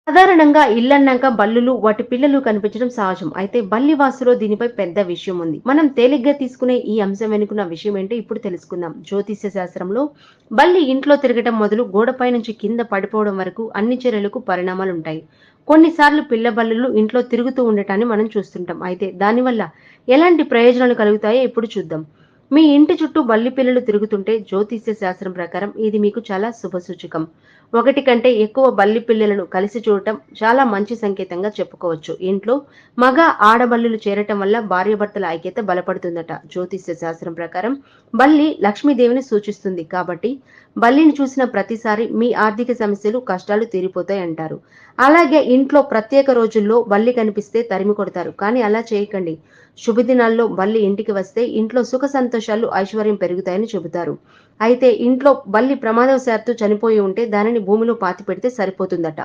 సాధారణంగా ఇల్లన్నాక బల్లులు, వాటి పిల్లలు కనిపించడం సహజం. అయితే బల్లి వాస్తులో దీనిపై పెద్ద విషయం ఉంది. మనం తేలిగ్గా తీసుకునే ఈ అంశం వెనుకున్న విషయం ఏంటో ఇప్పుడు తెలుసుకుందాం. జ్యోతిష్య శాస్త్రంలో బల్లి ఇంట్లో తిరగటం మొదలు గోడపై నుంచి కింద పడిపోవడం వరకు అన్ని చర్యలకు పరిణామాలుంటాయి. కొన్నిసార్లు పిల్ల బల్లులు ఇంట్లో తిరుగుతూ ఉండటాన్ని మనం చూస్తుంటాం. అయితే దానివల్ల ఎలాంటి ప్రయోజనాలు కలుగుతాయో ఇప్పుడు చూద్దాం. మీ ఇంటి చుట్టూ బల్లి పిల్లలు తిరుగుతుంటే జ్యోతిష్య శాస్త్రం ప్రకారం ఇది మీకు చాలా శుభసూచకం. ఒకటి కంటే ఎక్కువ బల్లి పిల్లలను కలిసి చూడటం చాలా మంచి సంకేతంగా చెప్పుకోవచ్చు. ఇంట్లో మగ ఆడబల్లులు చేరటం వల్ల భార్యాభర్తల ఐక్యత బలపడుతుందట. జ్యోతిష్య శాస్త్రం ప్రకారం బల్లి లక్ష్మీదేవిని సూచిస్తుంది కాబట్టి బల్లిని చూసిన ప్రతిసారి మీ ఆర్థిక సమస్యలు, కష్టాలు తీరిపోతాయి అంటారు. అలాగే ఇంట్లో ప్రత్యేక రోజుల్లో బల్లి కనిపిస్తే తరిమి కొడతారు. కానీ అలా చేయకండి. శుభదినాల్లో బల్లి ఇంటికి వస్తే ఇంట్లో సుఖ సంతోషాలు, ఐశ్వర్యం పెరుగుతాయని చెబుతారు. అయితే ఇంట్లో బల్లి ప్రమాదవశాత్తు చనిపోయి ఉంటే దానిని భూమిలో పాతిపెడితే సరిపోతుందట.